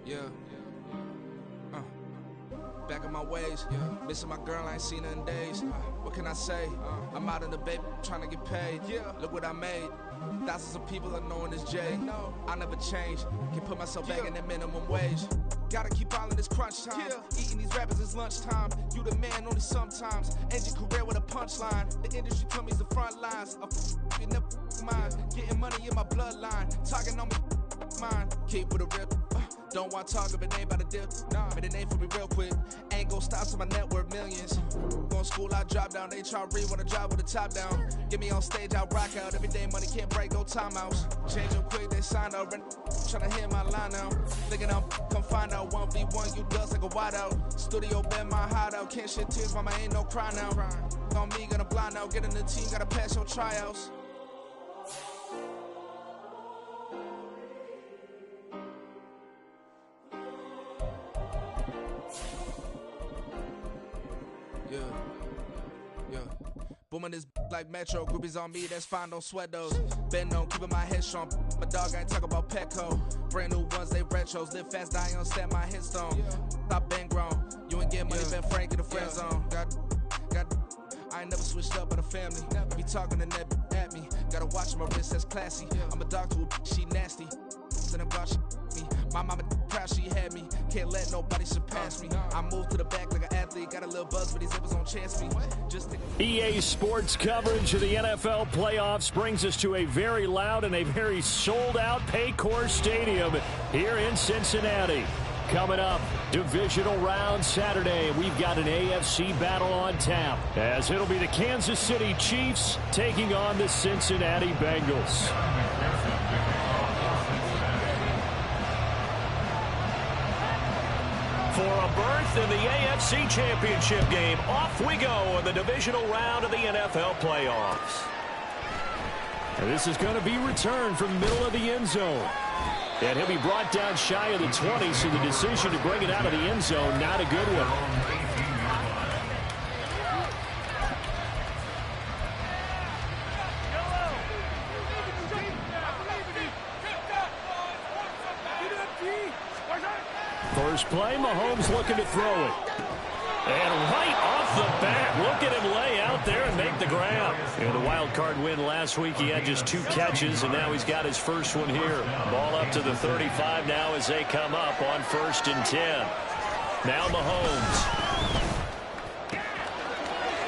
Yeah. Back in my ways, missing my girl, I ain't seen her in days. What can I say? I'm out in the baby, trying to get paid. Look what I made. Thousands of people are knowing this J. I never change. Can put myself back in that minimum wage. Gotta keep following this crunch time. Eating these rappers is lunchtime. You the man only sometimes. End your career with a punchline. The industry told me it's the front lines. You never mind. Getting money in my bloodline. Talking on me, mine. Keep with a rip. Don't want to talk if it ain't about a dip. But it ain't for me real quick. Ain't gon' stop till my net worth millions. Going school, I drop down. They try to read when I drive with the top down. Get me on stage, I rock out. Every day money can't break, no timeouts. Change them quick, they signed out. Tryna hit my line now. Thinking I'm come find out 1v1, you dust like a wideout. Studio been my hideout. Can't shed tears, mama ain't no cry now. On me, gonna blind out. Get in the team, gotta pass your tryouts. Booming this like Metro, groupies on me, that's fine, don't sweat those. Been on, keeping my head strong. My dog, I ain't talking about Petco. Brand new ones, they retros. Live fast, die on set, my headstone. Stop been grown. You ain't getting money, been Frank in the friend zone. I ain't never switched up on the family. Be talking to that at me. Gotta watch my wrist, that's classy. I'm a dog to a she nasty. Then I'm about me. My mama proud she had me. Can't let nobody surpass me. I move to the back like an athlete. Got a little buzz, but these zippers don't chance me. EA Sports coverage of the NFL playoffs brings us to a very loud and a very sold-out Paycor Stadium here in Cincinnati. Coming up, divisional round Saturday. We've got an AFC battle on tap, as it'll be the Kansas City Chiefs taking on the Cincinnati Bengals. For a berth in the AFC Championship game, off we go in the divisional round of the NFL playoffs. And this is going to be returned from the middle of the end zone. And he'll be brought down shy of the 20, so the decision to bring it out of the end zone, not a good one. First play, Mahomes looking to throw it. And right off the bat, look at him lay out there and make the grab. In the wild card win last week, he had just 2 catches, and now he's got his first one here. Ball up to the 35 now as they come up on 1st and 10. Now Mahomes.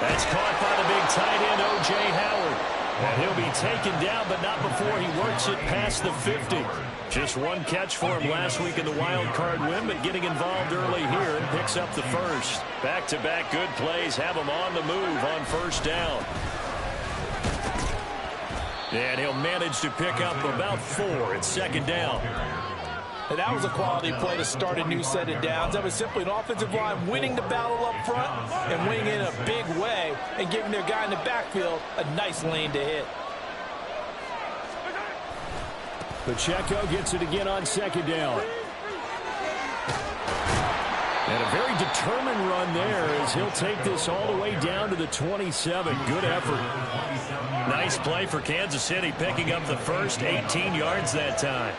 That's caught by the big tight end, O.J. Howard. And he'll be taken down, but not before he works it past the 50. Just 1 catch for him last week in the wild card win, but getting involved early here and picks up the first. Back-to-back good plays have him on the move on 1st down. And he'll manage to pick up about 4 at 2nd down. And that was a quality play to start a new set of downs. That was simply an offensive line winning the battle up front and winning in a big way and giving their guy in the backfield a nice lane to hit. Pacheco gets it again on 2nd down. And a very determined run there as he'll take this all the way down to the 27. Good effort. Nice play for Kansas City, picking up the first, 18 yards that time.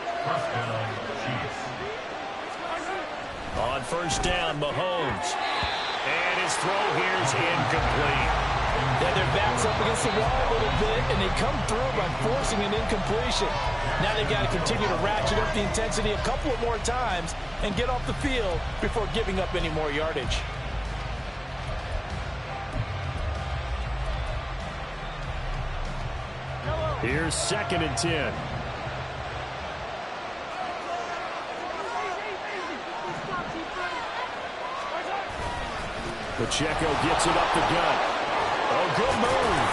On 1st down, Mahomes. And his throw here is incomplete. Yeah, their back's up against the wall a little bit, and they come through by forcing an incompletion. Now they've got to continue to ratchet up the intensity a couple of more times and get off the field before giving up any more yardage. Here's 2nd and 10. Pacheco gets it up the gut. Oh, good move.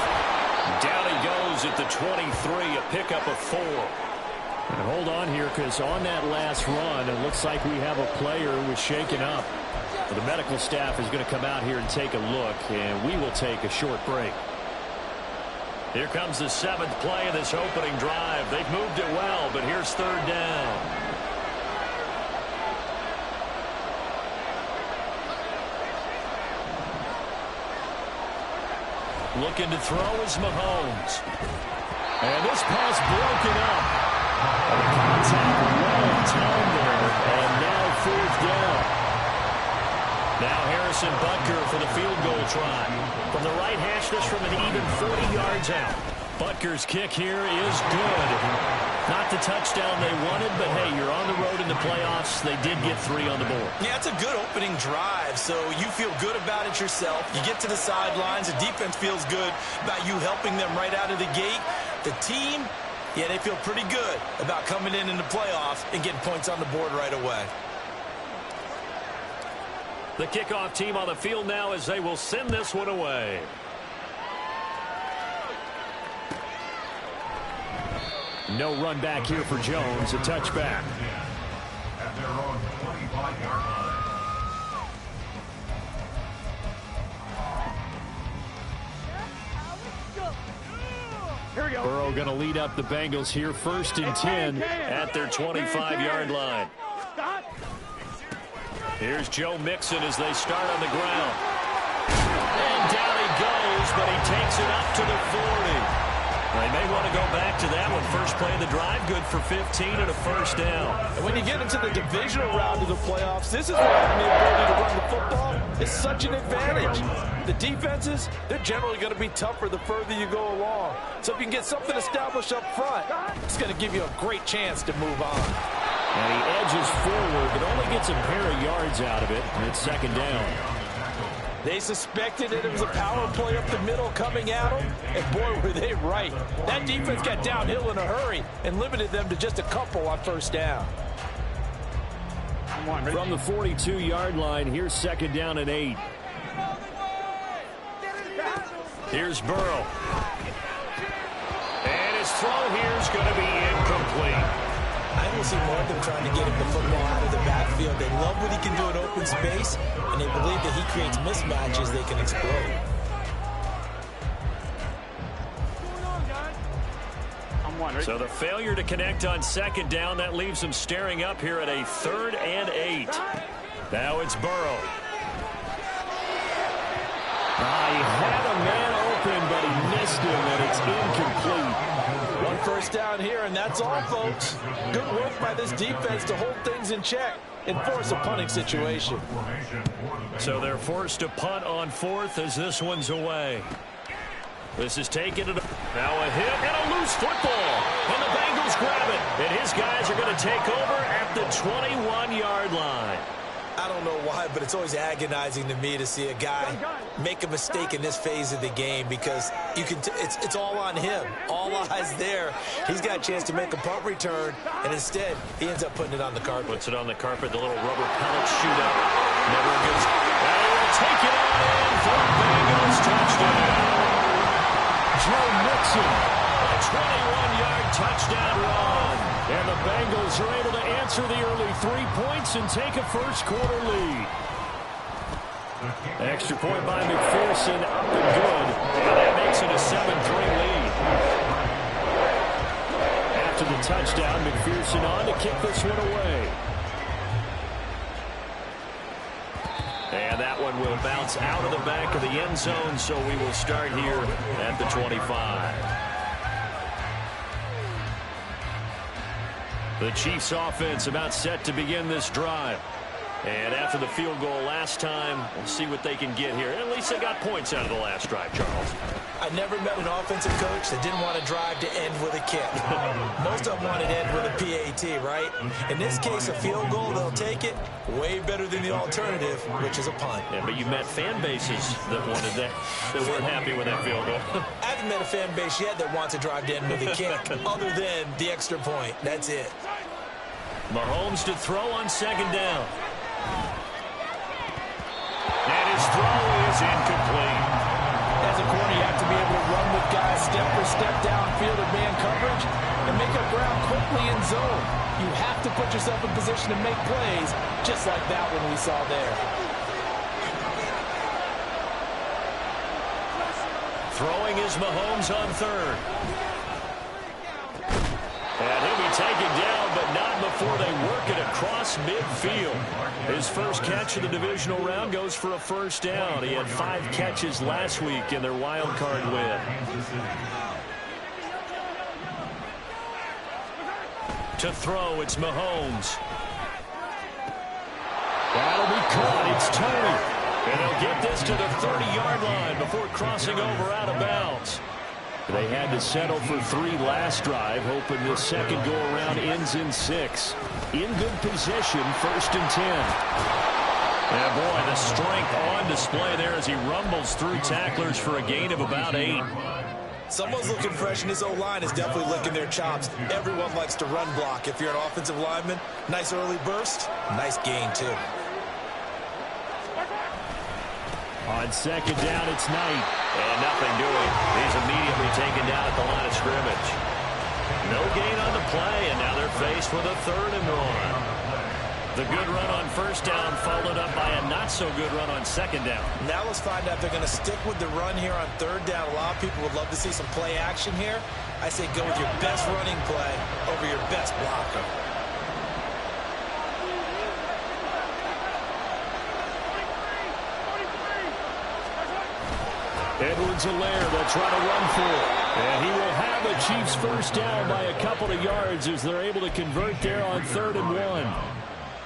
Down he goes at the 23, a pickup of 4. And hold on here, because on that last run, it looks like we have a player who was shaken up. The medical staff is going to come out here and take a look, and we will take a short break. Here comes the 7th play of this opening drive. They've moved it well, but here's 3rd down. Looking to throw is Mahomes. And this pass broken up. And the contact well timed there. And now finish this from an even 40 yards out. Butker's kick here is good. Not the touchdown they wanted, but hey, you're on the road in the playoffs. They did get 3 on the board. Yeah, it's a good opening drive, so you feel good about it yourself. You get to the sidelines. The defense feels good about you helping them right out of the gate. The team, yeah, they feel pretty good about coming in the playoffs and getting points on the board right away. The kickoff team on the field now as they will send this one away. No run back here for Jones. A touchback. At their own 25-yard line. Here we go. Burrow going to lead up the Bengals here, 1st and 10 at their 25-yard line. Here's Joe Mixon as they start on the ground. And down he goes, but he takes it up to the 40. They may want to go back to that one. First play of the drive, good for 15 and a first down. And when you get into the divisional round of the playoffs, this is where having the ability to run the football is such an advantage. The defenses, they're generally going to be tougher the further you go along. So if you can get something established up front, it's going to give you a great chance to move on. And he edges forward, but only gets a pair of yards out of it, and it's 2nd down. They suspected that it was a power play up the middle coming at them, and boy, were they right. That defense got downhill in a hurry and limited them to just a couple on 1st down. From the 42-yard line, here's 2nd down and 8. Here's Burrow. And his throw here is going to be incomplete. I will see more of them trying to get him the football out of the backfield. They love what he can do in open space, and they believe that he creates mismatches they can exploit. So the failure to connect on 2nd down, that leaves them staring up here at a 3rd and 8. Now it's Burrow. He had a man open, but he missed him, and it's incomplete. 1 first down here, and that's all, folks. Good work by this defense to hold things in check and force a punting situation. So they're forced to punt on 4th as this one's away. This is taken to now a hit and a loose football. And the Bengals grab it. And his guys are going to take over at the 21-yard line. I don't know why, but it's always agonizing to me to see a guy make a mistake in this phase of the game because you can it's all on him. All eyes there. He's got a chance to make a punt return, and instead he ends up putting it on the carpet. Puts it on the carpet, the little rubber pellet shootout. Never gets. They will take it on in for the Bengals touchdown. Joe Mixon, a 21-yard touchdown run. And the Bengals are able to answer the early 3 points and take a first-quarter lead. Extra point by McPherson, up and good. And that makes it a 7-3 lead. After the touchdown, McPherson on to kick this one away. And that one will bounce out of the back of the end zone, so we will start here at the 25. The Chiefs offense about set to begin this drive. And after the field goal last time, we'll see what they can get here. At least they got points out of the last drive, Charles. I never met an offensive coach that didn't want to drive to end with a kick. Most of them wanted to end with a PAT, right? In this case, a field goal, they'll take it. Way better than the alternative, which is a punt. Yeah, but you met fan bases that wanted that weren't happy with that field goal. I haven't met a fan base yet that wants to drive to end with a kick, other than the extra point. That's it. Mahomes to throw on 2nd down. And his throw is incomplete. As a corner, you have to be able to run with guys step for step downfield in man coverage and make up ground quickly in zone. You have to put yourself in position to make plays, just like that one we saw there. Throwing is Mahomes on 3rd. And he'll be taken down, but not before they work it across midfield. His first catch of the divisional round goes for a first down. He had 5 catches last week in their wild card win. To throw, it's Mahomes. That'll be caught. It's Tony. And they'll get this to the 30-yard line before crossing over out of bounds. They had to settle for 3 last drive, hoping this second go-around ends in 6. In good position, 1st and 10. And boy, the strength on display there as he rumbles through tacklers for a gain of about 8. Someone's looking fresh, and his O-line is definitely licking their chops. Everyone likes to run block. If you're an offensive lineman, nice early burst, nice gain, too. On second down, it's Knight. And nothing doing. He's immediately taken down at the line of scrimmage. No gain on the play, and now they're faced with a 3rd and 1. The good run on 1st down followed up by a not-so-good run on 2nd down. Now let's find out if they're going to stick with the run here on 3rd down. A lot of people would love to see some play action here. I say go with your best running play over your best blocker. Edwards-Helaire, they'll try to run for it. And he will have a Chiefs 1st down by a couple of yards as they're able to convert there on 3rd and 1.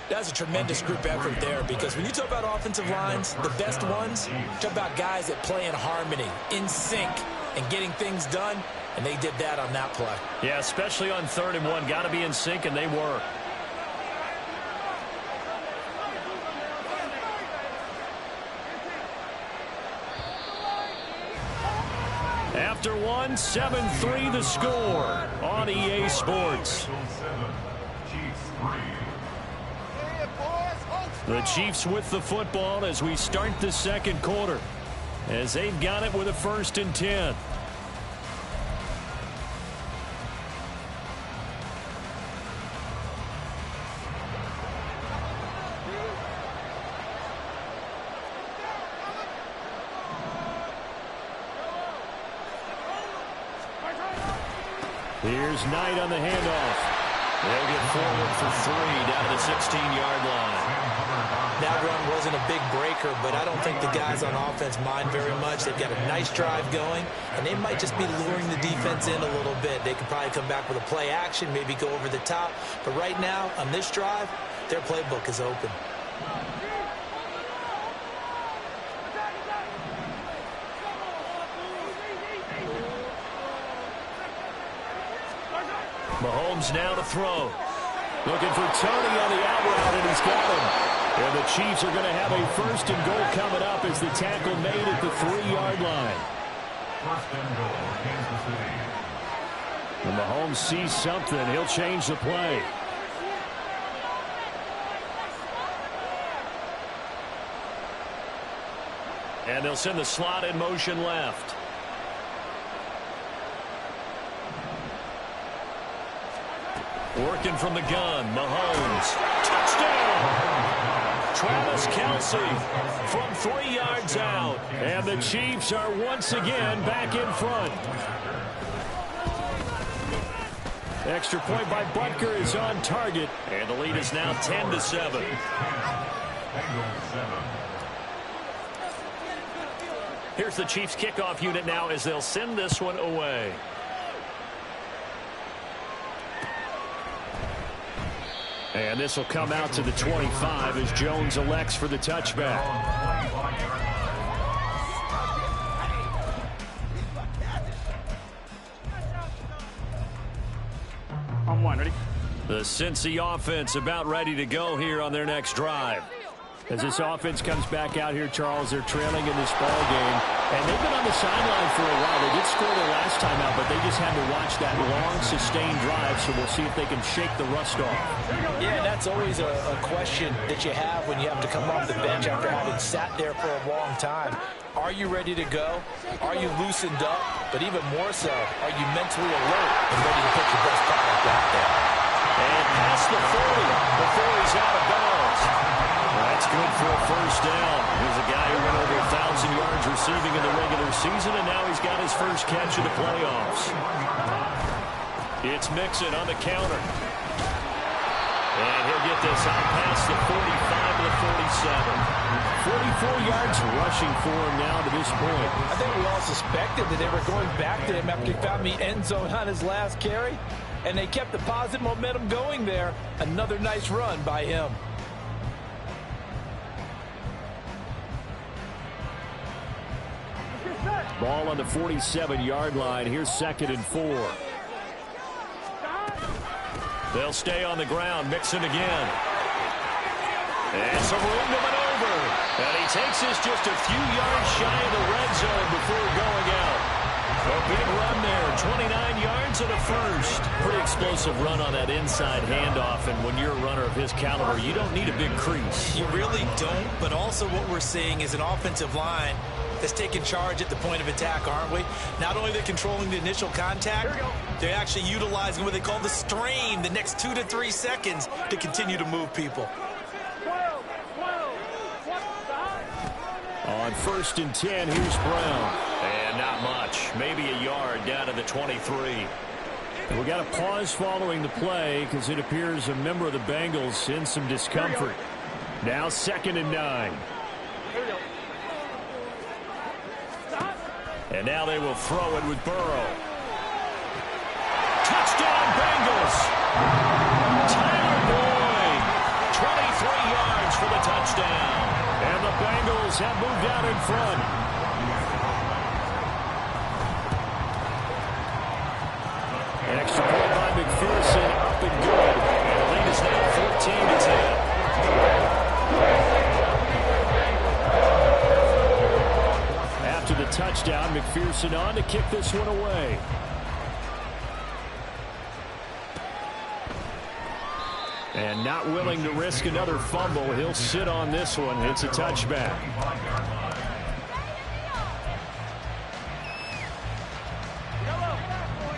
That's a tremendous group effort there, because when you talk about offensive lines, the best ones, talk about guys that play in harmony, in sync, and getting things done, and they did that on that play. Yeah, especially on 3rd and 1. Got to be in sync, and they were. After 1, 7-3 the score on EA Sports. The Chiefs with the football as we start the second quarter, as they've got it with a 1st and 10. Here's Knight on the handoff. They'll get forward for 3 down to the 16-yard line. That run wasn't a big breaker, but I don't think the guys on offense mind very much. They've got a nice drive going, and they might just be luring the defense in a little bit. They could probably come back with a play action, maybe go over the top. But right now, on this drive, their playbook is open. Mahomes now to throw. Looking for Tony on the out route, and he's got him. And the Chiefs are going to have a 1st and goal coming up as the tackle made at the 3-yard line. 1st and goal, Kansas City. When Mahomes sees something, he'll change the play. And they'll send the slot in motion left. Working from the gun, Mahomes. Touchdown! Travis Kelce from 3 yards out. And the Chiefs are once again back in front. Extra point by Butker is on target. And the lead is now 10-7. Here's the Chiefs kickoff unit now as they'll send this one away. And this will come out to the 25 as Jones elects for the touchback. On 1, ready? The Cincy offense about ready to go here on their next drive. As this offense comes back out here, Charles, they're trailing in this ball game. And they've been on the sideline for a while. They did score their last time out, but they just had to watch that long, sustained drive. So we'll see if they can shake the rust off. Yeah, that's always a question that you have when you have to come off the bench after having sat there for a long time. Are you ready to go? Are you loosened up? But even more so, are you mentally alert and ready to put your best product out there? And past the 40 before he's out of bounds. That's good for a 1st down. Here's a guy who went over 1,000 yards receiving in the regular season, and now he's got his first catch of the playoffs. It's Mixon on the counter. And he'll get this out past the 45 to the 47. 44 yards rushing for him now to this point. I think we all suspected that they were going back to him after he found the end zone on his last carry, and they kept the positive momentum going there. Another nice run by him. Ball on the 47-yard line. Here's 2nd and 4. They'll stay on the ground. Mixon again. And some room to maneuver. And he takes this just a few yards shy of the red zone before going out. A big run there. 29 yards and a first. Pretty explosive run on that inside handoff. And when you're a runner of his caliber, you don't need a big crease. You really don't. But also what we're seeing is an offensive line that's taking charge at the point of attack, aren't we? Not only they're controlling the initial contact, they're actually utilizing what they call the strain, the next 2 to 3 seconds to continue to move people. On 1st and 10, here's Brown. And not much. Maybe a yard down to the 23. We got a pause following the play because it appears a member of the Bengals in some discomfort. Now 2nd and 9. And now they will throw it with Burrow. Touchdown, Bengals! Tyler Boyd, 23 yards for the touchdown. And the Bengals have moved out in front. Extra point by McPherson, up and good. And the lead is now 14 to 10. After the touchdown, McPherson on to kick this one away. And not willing to risk another fumble. He'll sit on this one. It's a touchback.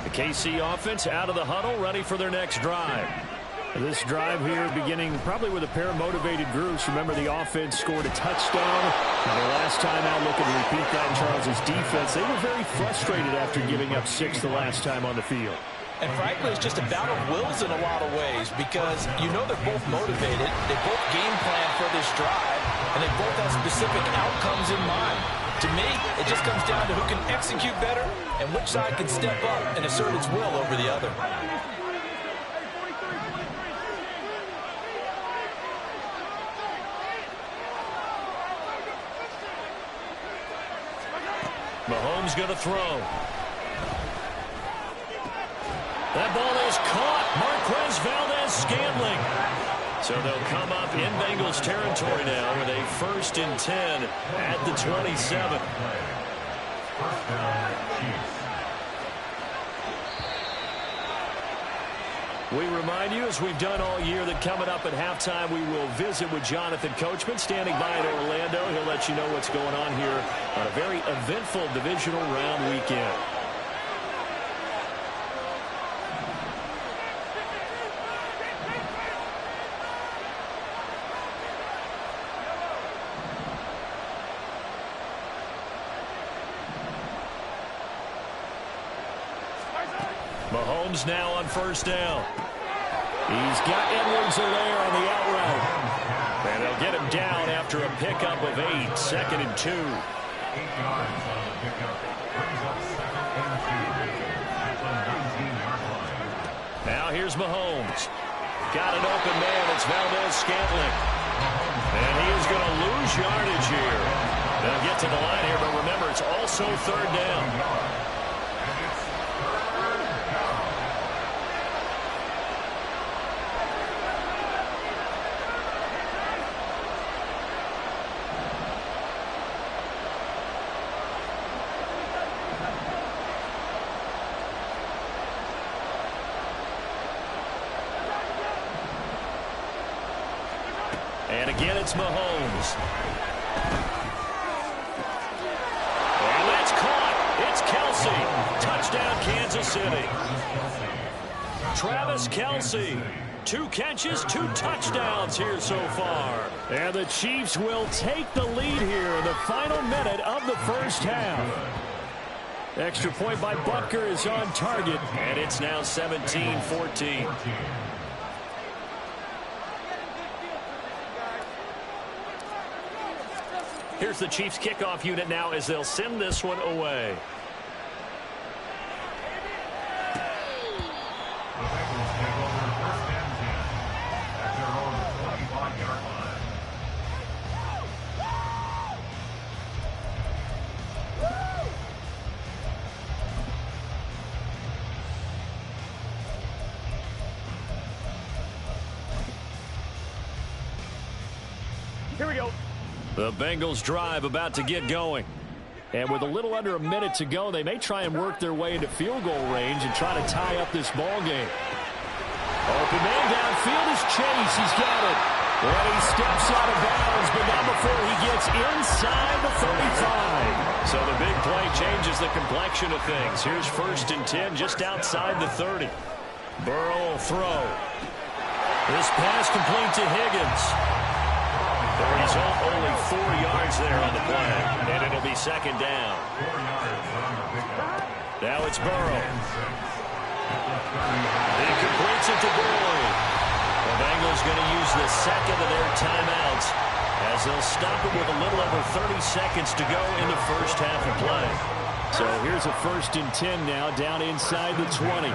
The KC offense out of the huddle, ready for their next drive. This drive here beginning probably with a pair of motivated groups. Remember, the offense scored a touchdown. And the last time out, looking to repeat that, Charles' defense, they were very frustrated after giving up 6 the last time on the field. And frankly, it's just a battle of wills in a lot of ways because you know they're both motivated. They both game plan for this drive, and they both have specific outcomes in mind. To me, it just comes down to who can execute better and which side can step up and assert its will over the other. Mahomes going to throw. That ball is caught. Marquez Valdez-Scantling. So they'll come up in Bengals territory now with a 1st and 10 at the 27. We remind you, as we've done all year, that coming up at halftime, we will visit with Jonathan Coachman, standing by in Orlando. He'll let you know what's going on here on a very eventful divisional round weekend. Mahomes now on 1st down. He's got Edwards-Helaire on the out route. And they'll get him down after a pickup of 8. 2nd and 2. 8 yards on the pickup. Brings up 2nd and 2 at the 19-yard line. Now here's Mahomes. Got an open man. It's Valdez-Scantling. And he is going to lose yardage here. They'll get to the line here, but remember, it's also 3rd down. And again, it's Mahomes. And that's caught. It's Kelce. Touchdown, Kansas City. Travis Kelce. 2 catches, 2 touchdowns here so far. And the Chiefs will take the lead here in the final minute of the first half. Extra point by Butker is on target. And it's now 17-14. Here's the Chiefs kickoff unit now as they'll send this one away. The Bengals take over 1st and 10 at their own 25-yard line. Here we go. The Bengals drive about to get going. And with a little under a minute to go, they may try and work their way into field goal range and try to tie up this ball game. Open man downfield is Chase. He's got it. And he steps out of bounds, but not before he gets inside the 35. So the big play changes the complexion of things. Here's 1st and 10 just outside the 30. Burrow will throw. This pass complete to Higgins. The result, only 4 yards there on the play, and it'll be 2nd down. Now it's Burrow. He completes it to Boyd. The Bengals going to use the 2nd of their timeouts as they'll stop it with a little over 30 seconds to go in the first half of play. So here's a 1st and 10 now, down inside the 20.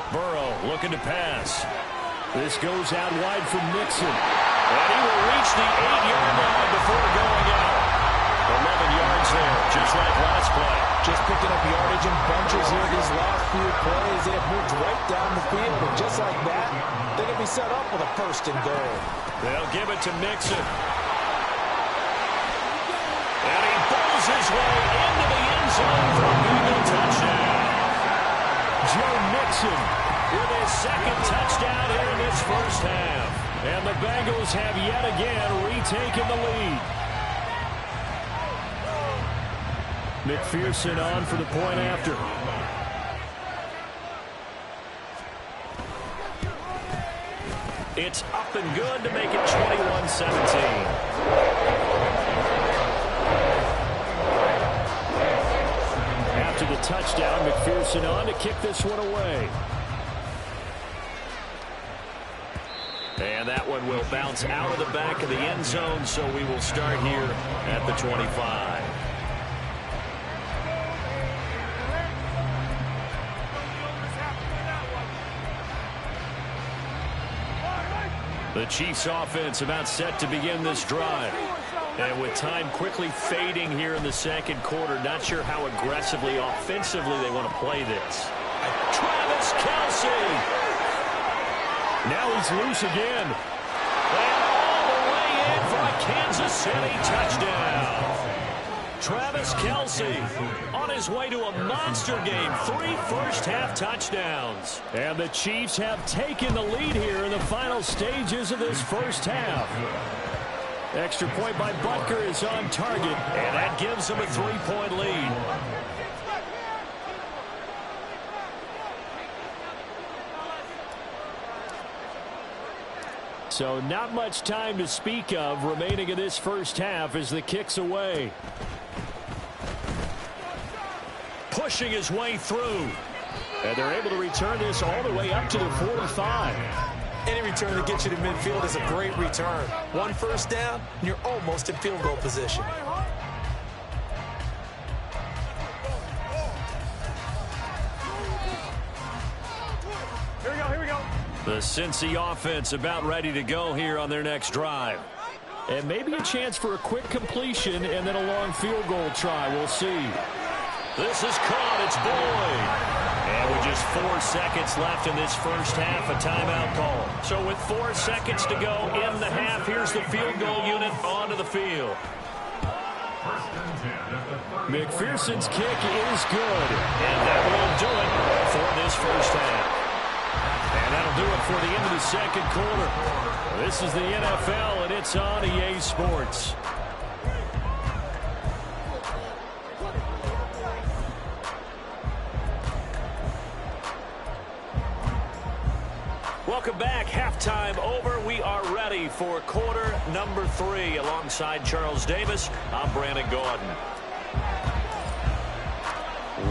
Burrow looking to pass. This goes out wide from Mixon. And he will reach the 8-yard line before going out. 11 yards there, just like last play. Just picking up yardage in bunches here these last few plays. They have moved right down the field, and just like that, they're going to be set up with a 1st and goal. They'll give it to Mixon. And he bowls his way into the end zone for a Bengal touchdown. Joe Mixon with his 2nd touchdown here in this first half. And the Bengals have yet again retaken the lead. McPherson on for the point after. It's up and good to make it 21-17. After the touchdown, McPherson on to kick this one away. And that one will bounce out of the back of the end zone, so we will start here at the 25. The Chiefs offense about set to begin this drive. And with time quickly fading here in the 2nd quarter, not sure how aggressively, offensively they want to play this. Travis Kelce. Now he's loose again. And all the way in for a Kansas City touchdown. Travis Kelce on his way to a monster game. 3 first-half touchdowns. And the Chiefs have taken the lead here in the final stages of this first half. Extra point by Butker is on target. And that gives them a 3-point lead. So not much time to speak of remaining in this first half as the kick's away. Pushing his way through. And they're able to return this all the way up to the 45. Any return that gets you to midfield is a great return. 1 first down, and you're almost in field goal position. Here we go. The Cincy offense about ready to go here on their next drive. And maybe a chance for a quick completion and then a long field goal try. We'll see. This is caught. It's Boyd. And with just 4 seconds left in this first half, a timeout call. So with 4 seconds to go in the half, here's the field goal unit onto the field. McPherson's kick is good. And that will do it for this first half. And that'll do it for the end of the 2nd quarter. This is the NFL, and it's on EA Sports. Welcome back. Halftime over. We are ready for quarter number 3. Alongside Charles Davis, I'm Brandon Gordon.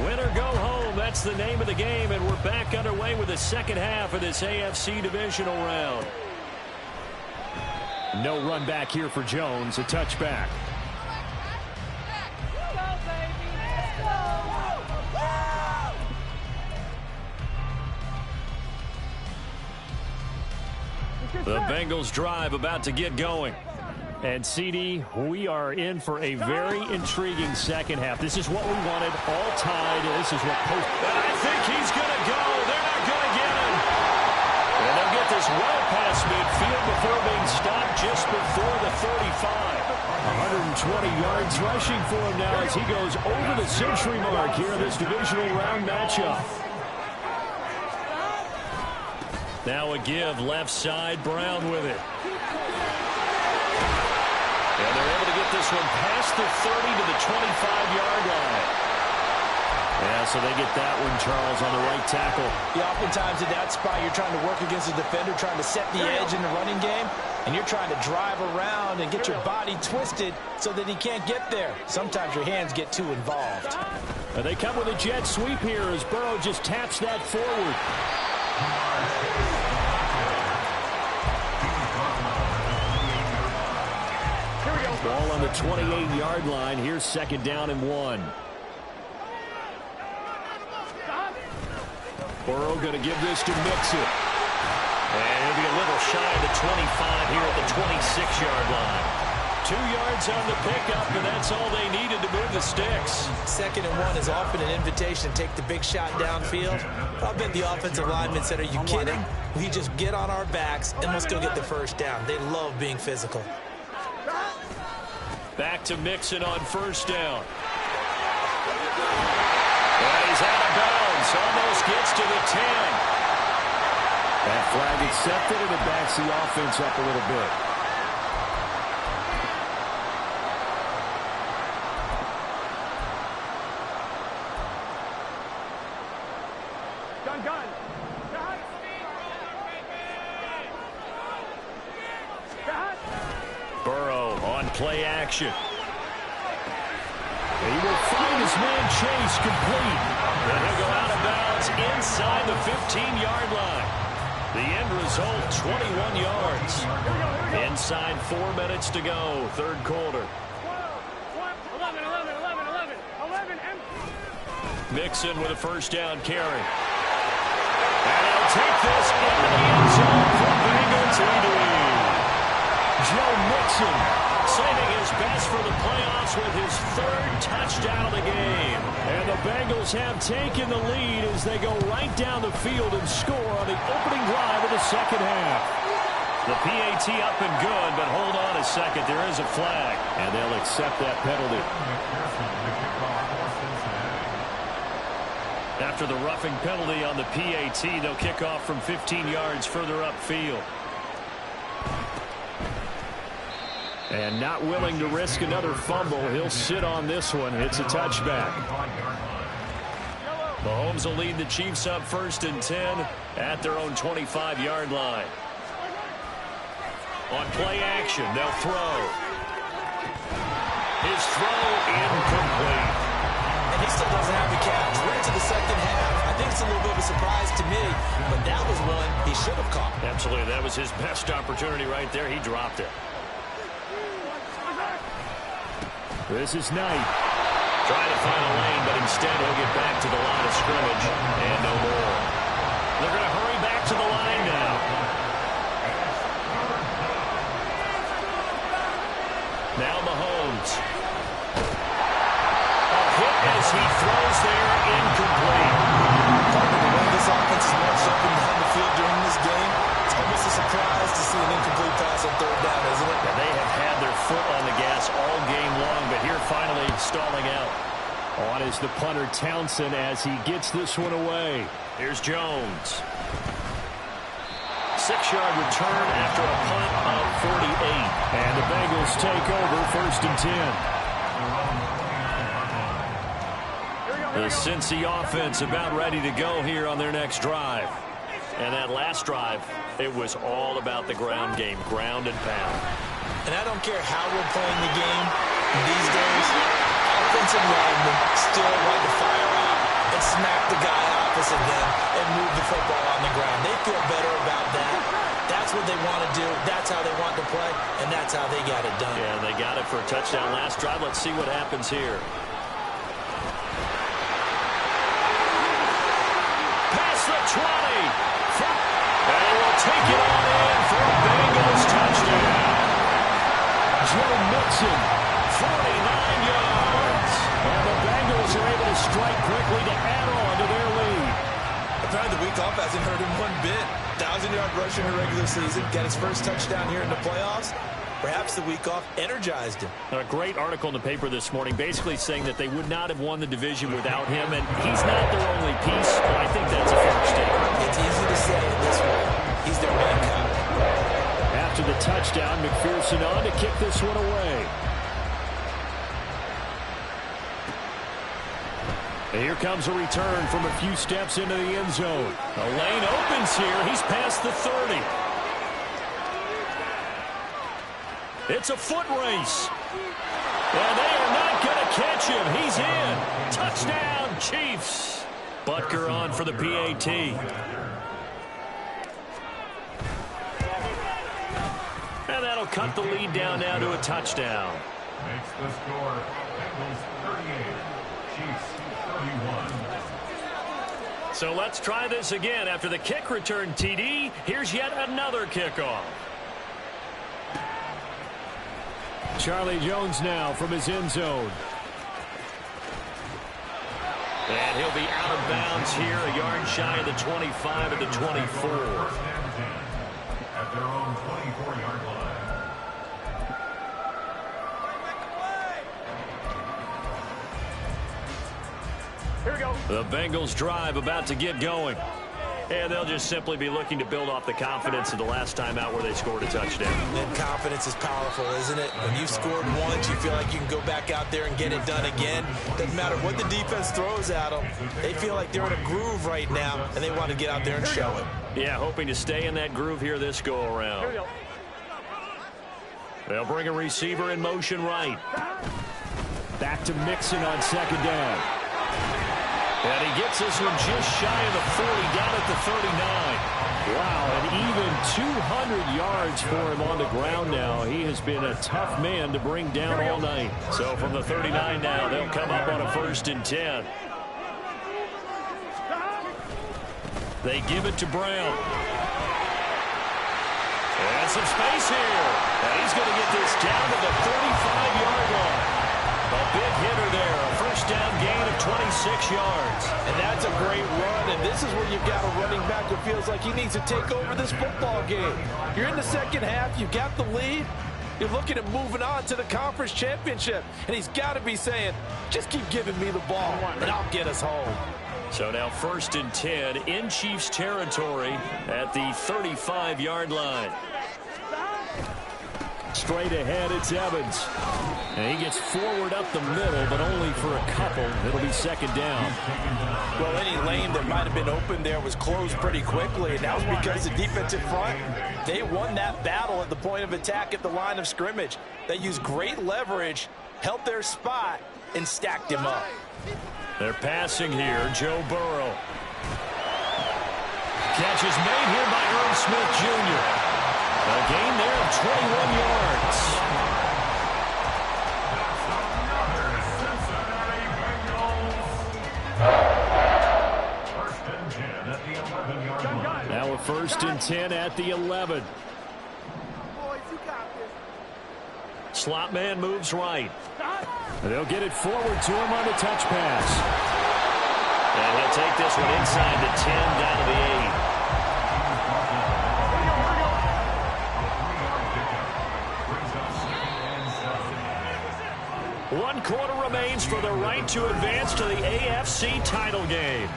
Win or go home, that's the name of the game, and we're back underway with the second half of this AFC divisional round. No run back here for Jones, a touchback. The Bengals drive about to get going. And, CD, we are in for a very intriguing second half. This is what we wanted, all tied. This is what And I think he's going to go. They're not going to get him. And they'll get this well past midfield before being stopped just before the 35. 120 yards rushing for him now as he goes over the century mark here in this divisional round matchup. Now a give left side, Brown with it. And they're able to get this one past the 30 to the 25-yard line. Yeah, so they get that one, Charles, on the right tackle. Yeah, oftentimes in that spot, you're trying to work against a defender, trying to set the edge in the running game, and you're trying to drive around and get your body twisted so that he can't get there. Sometimes your hands get too involved. And they come with a jet sweep here as Burrow just taps that forward. Ball on the 28-yard line. Here's 2nd down and 1. Burrow going to give this to Mixon. And he'll be a little shy of the 25 here at the 26-yard line. 2 yards on the pickup, and that's all they needed to move the sticks. 2nd and 1 is often an invitation to take the big shot downfield. I bet the offensive lineman said, are you kidding? We just get on our backs, and let's go get the first down. They love being physical. Back to Mixon on 1st down. And he's out of bounds. Almost gets to the 10. That flag accepted, and it backs the offense up a little bit. Burrow on play action. He will find his man Chase complete. And he'll go out of bounds inside the 15-yard line. The end result, 21 yards. Inside 4 minutes to go, 3rd quarter. 11. Mixon with a 1st down carry. And he'll take this into the end zone for Bengals leading. Joe Mixon saving his best for the playoffs with his 3rd touchdown of the game. And the Bengals have taken the lead as they go right down the field and score on the opening drive of the 2nd half. The PAT up and good, but hold on a second. There is a flag. And they'll accept that penalty. After the roughing penalty on the PAT, they'll kick off from 15 yards further upfield. And not willing to risk another fumble, he'll sit on this one. It's a touchback. Mahomes will lead the Chiefs up 1st and 10 at their own 25-yard line. On play action, they'll throw. His throw incomplete. And he still doesn't have the catch. We're into the 2nd half. I think it's a little bit of a surprise to me, but that was one he should have caught. Absolutely. That was his best opportunity right there. He dropped it. This is Knight. Trying to find a lane, but instead he'll get back to the line of scrimmage and no more. They're going to hurry back to the line now. Now Mahomes. A hit as he throws there, incomplete. The way this offense is marched up and down the field during this game, it's almost a surprise to see an incomplete pass on 3rd down, isn't it? And they have had their foot on the gas all game long, but here finally stalling out. On is the punter Townsend as he gets this one away. Here's Jones. 6-yard return after a punt of 48. And the Bengals take over 1st and 10. The Cincy offense about ready to go here on their next drive. And that last drive, it was all about the ground game, ground and pound. And I don't care how we're playing the game these days, offensive linemen still want to fire out and smack the guy opposite them and move the football on the ground. They feel better about that. That's what they want to do. That's how they want to play, and that's how they got it done. Yeah, they got it for a touchdown last drive. Let's see what happens here. Past the 20. And he will take it on in for a Bengals touchdown. Joe Mixon, 49 yards. And the Bengals are able to strike quickly to add on to their lead. I Brad, the week off hasn't hurt him one bit. 1,000-yard rush in the regular season, got his first touchdown here in the playoffs. Perhaps the week off energized him. A great article in the paper this morning basically saying that they would not have won the division without him, and he's not their only piece, but I think that's a fair statement. It's easy to say it this way. He's their main guy. After the touchdown, McPherson on to kick this one away. And here comes a return from a few steps into the end zone. The lane opens here. He's past the 30. It's a foot race. And they are not going to catch him. He's in. Touchdown, Chiefs. Butker on for the PAT. And that'll cut the lead down now to a touchdown. Makes the score Bengals 38, Chiefs 31. So let's try this again. After the kick return TD, here's yet another kickoff. Charlie Jones now from his end zone. And he'll be out of bounds here, a yard shy of the 25 at the 24. At their own 24-yard line. Here we go. The Bengals drive about to get going. And they'll just simply be looking to build off the confidence of the last time out where they scored a touchdown. And confidence is powerful, isn't it? When you've scored once, you feel like you can go back out there and get it done again. Doesn't matter what the defense throws at them. They feel like they're in a groove right now, and they want to get out there and show it. Yeah, hoping to stay in that groove here this go-around. They'll bring a receiver in motion right. Back to Mixon on second down. And he gets this one just shy of the 40, down at the 39. Wow, and even 200 yards for him on the ground now. He has been a tough man to bring down all night. So from the 39 now, they'll come up on a 1st and 10. They give it to Brown. And some space here. And he's going to get this down to the 35-yard line. A big hitter there. A first down gain of 26 yards. And that's a great run. And this is where you've got a running back who feels like he needs to take over this football game. You're in the second half. You've got the lead. You're looking at moving on to the conference championship. And he's got to be saying, just keep giving me the ball, and I'll get us home. So now 1st and 10 in Chiefs territory at the 35-yard line. Straight ahead, it's Evans. And he gets forward up the middle, but only for a couple. It'll be 2nd down. Well, any lane that might have been open there was closed pretty quickly, and that was because the defensive front, they won that battle at the point of attack at the line of scrimmage. They used great leverage, held their spot, and stacked him up. They're passing here, Joe Burrow. Catch is made here by Irv Smith Jr. A gain there of 21 yards. Now a 1st and 10 at the 11. Slot man moves right. They'll get it forward to him on the touch pass. And he'll take this one inside the 10 down to the 8. One quarter remains for the right to advance to the AFC title game.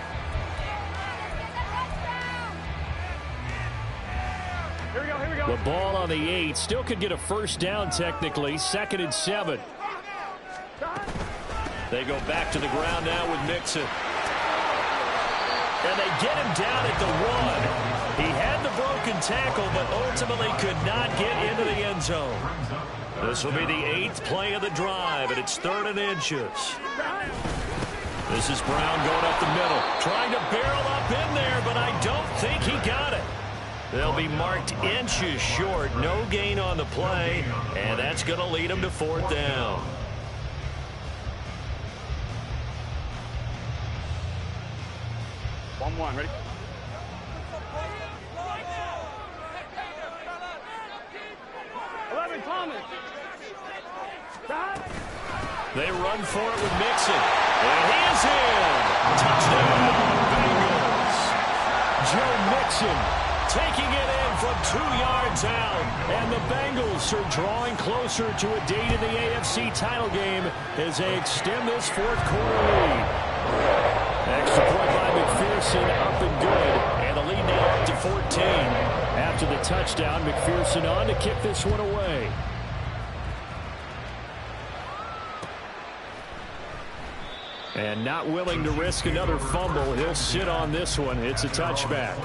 The ball on the 8. Still could get a first down technically. 2nd and 7. They go back to the ground now with Mixon. And they get him down at the 1. He had the broken tackle, but ultimately could not get into the end zone. This will be the 8th play of the drive, and it's 3rd and inches. This is Brown going up the middle, trying to barrel up in there, but I don't think he got it. They'll be marked inches short, no gain on the play, and that's going to lead them to 4th down. One, ready? Thomas. They run for it with Mixon. And he is in. Touchdown, Bengals. Joe Mixon taking it in from 2 yards out. And the Bengals are drawing closer to a date in the AFC title game as they extend this fourth quarter lead. Extra point by McPherson, up and good. And the lead now up to 14. After the touchdown, McPherson on to kick this one away. And not willing to risk another fumble. He'll sit on this one. It's a touchback.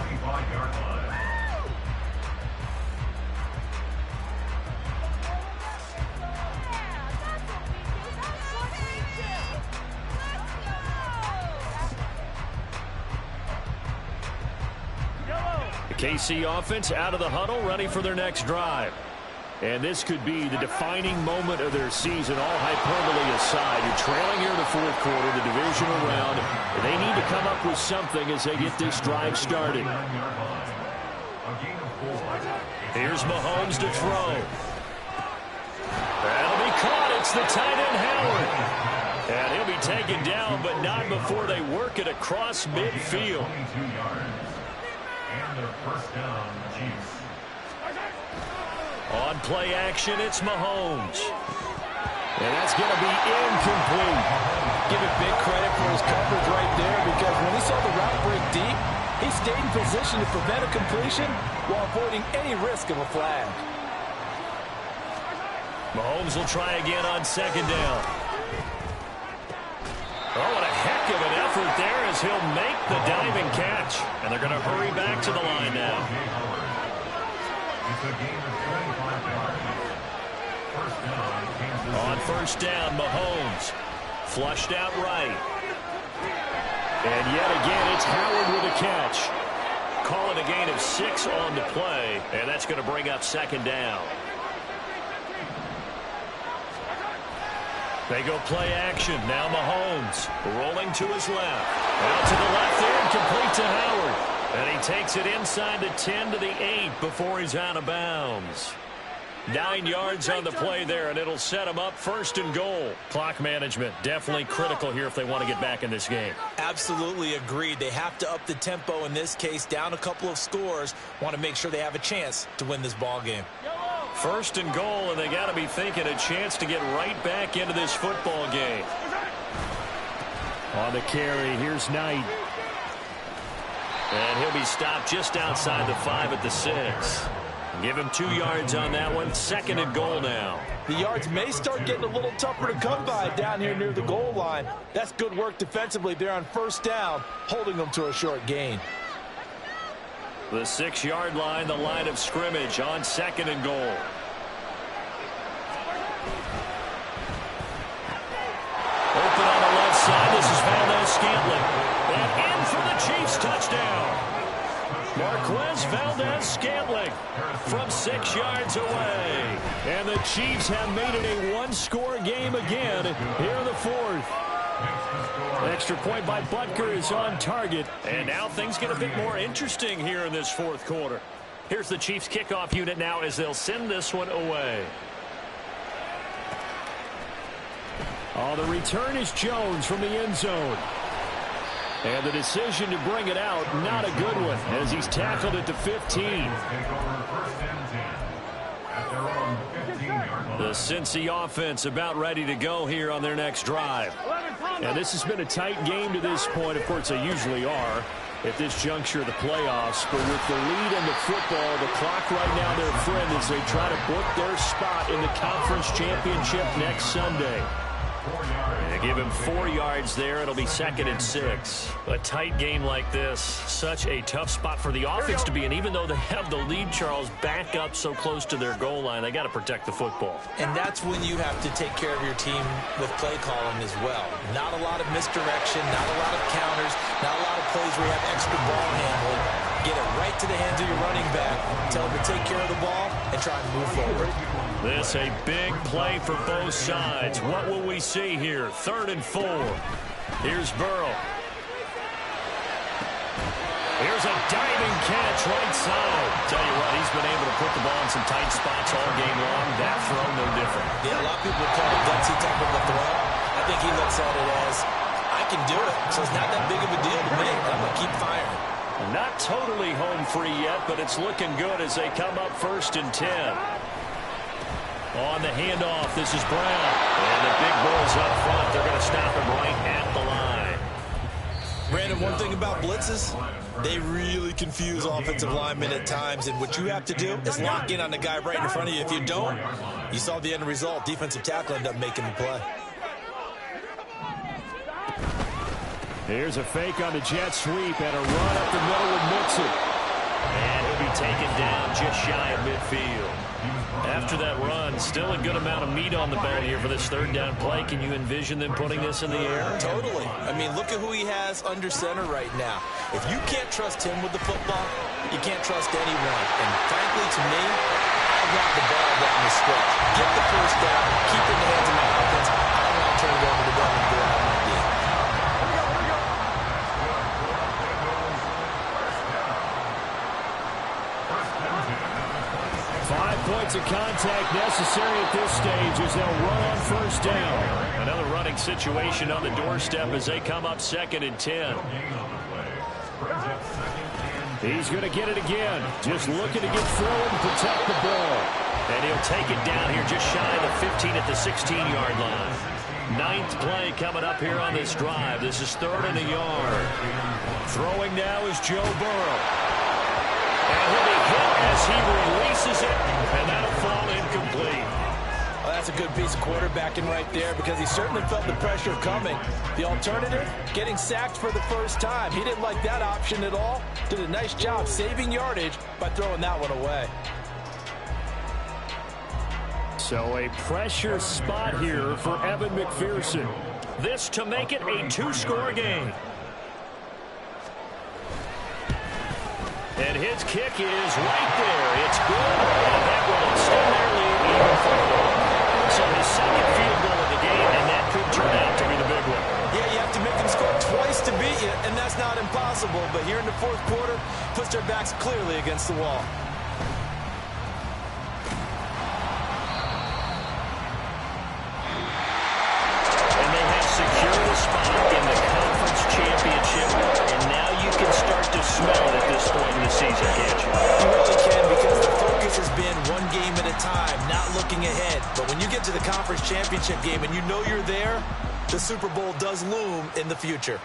The KC offense out of the huddle, ready for their next drive. And this could be the defining moment of their season, all hyperbole aside. You're trailing here in the fourth quarter, the divisional round. They need to come up with something as they get this drive started. Here's Mahomes to throw. That'll be caught. It's the tight end, Howard. And he'll be taken down, but not before they work it across midfield. And a first down, Chiefs. On play action, it's Mahomes. And that's going to be incomplete. Give it big credit for his coverage right there, because when he saw the route break deep, he stayed in position to prevent a completion while avoiding any risk of a flag. Mahomes will try again on second down. Oh, what a heck of an effort there as he'll make the diving catch. And they're going to hurry back to the line now. It's a game of 25 yards. First down, Kansas. On first down, Mahomes. Flushed out right. And yet again, it's Howard with a catch. Call it a gain of 6 on the play. And that's going to bring up second down. They go play action. Now Mahomes rolling to his left. Out to the left end, complete to Howard. And he takes it inside the 10 to the 8 before he's out of bounds. 9 yards on the play there, and it'll set him up first and goal. Clock management definitely critical here if they want to get back in this game. Absolutely agreed. They have to up the tempo in this case, down a couple of scores. Want to make sure they have a chance to win this ball game. First and goal, and they got to be thinking a chance to get right back into this football game. On the carry, here's Knight. And he'll be stopped just outside the 5 at the 6. Give him 2 yards on that one. Second and goal now. The yards may start getting a little tougher to come by down here near the goal line. That's good work defensively there on first down, holding them to a short gain. The 6-yard line, the line of scrimmage on second and goal. Open on the left side. This is Valdez-Scantling. And in for the Chiefs touchdown. Marquez Valdez-Scantling from 6 yards away. And the Chiefs have made it a one-score game again here in the fourth. Extra point by Butker is on target. And now things get a bit more interesting here in this fourth quarter. Here's the Chiefs kickoff unit now as they'll send this one away. Oh, the return is Jones from the end zone. And the decision to bring it out, not a good one, as he's tackled at the 15. The Cincy offense about ready to go here on their next drive. And this has been a tight game to this point. Of course, they usually are at this juncture of the playoffs. But with the lead in the football, the clock right now their friend as they try to book their spot in the conference championship next Sunday. They give him 4 yards there. It'll be second and 6. A tight game like this, such a tough spot for the offense to be in. Even though they have the lead, Charles, back up so close to their goal line, they got to protect the football. And that's when you have to take care of your team with play calling as well. Not a lot of misdirection, not a lot of counters, not a lot of plays where you have extra ball handling. Get it right to the hands of your running back. Tell him to take care of the ball and try and move forward. This a big play for both sides. What will we see here? 3rd and 4. Here's Burrow. Here's a diving catch right side. Tell you what, he's been able to put the ball in some tight spots all game long. That throw, no different. Yeah, a lot of people call it gutsy type of a throw. I think he looks at it as, I can do it, so it's not that big of a deal to me. I'm going to keep firing. Not totally home free yet, but it's looking good as they come up 1st and 10. On the handoff, this is Brown. And the big bulls up front. They're going to stop him right at the line. Brandon, one thing about blitzes, they really confuse offensive linemen at times, and what you have to do is lock in on the guy right in front of you. If you don't, you saw the end result. Defensive tackle ended up making the play. Here's a fake on the jet sweep and a run up the middle with Mixon. And he'll be taken down just shy of midfield. After that run, still a good amount of meat on the bone here for this 3rd down play. Can you envision them putting this in the air? Totally. I mean, look at who he has under center right now. If you can't trust him with the football, you can't trust anyone. And frankly, to me, I want the ball down the stretch. Get the first down, keep it in the hands of my offense. I don't want to turn it over to them and go out my game. 5 points of contact necessary at this stage as they'll run on 1st down. Another running situation on the doorstep as they come up 2nd and 10. He's going to get it again. Just looking to get forward and protect the ball. And he'll take it down here just shy of the 15 at the 16-yard line. 9th play coming up here on this drive. This is 3rd and a yard. Throwing now is Joe Burrow. And he'll be hit as he releases it, and that'll fall incomplete. Well, that's a good piece of quarterbacking right there because he certainly felt the pressure coming. The alternative, getting sacked for the first time. He didn't like that option at all. Did a nice job saving yardage by throwing that one away. So a pressure spot here for Evan McPherson. This to make it a 2-score game. And his kick is right there. It's good, and that will extend their lead even further. So his 2nd field goal of the game, and that could turn out to be the big one. Yeah, you have to make them score twice to beat you, and that's not impossible. But here in the 4th quarter, puts their backs clearly against the wall. And they have secured a spot in the conference championship, and now you can start to smell it at this point in the season, can't you? You really can, because the focus has been one game at a time, not looking ahead. But when you get to the conference championship game and you know you're there, the Super Bowl does loom in the future.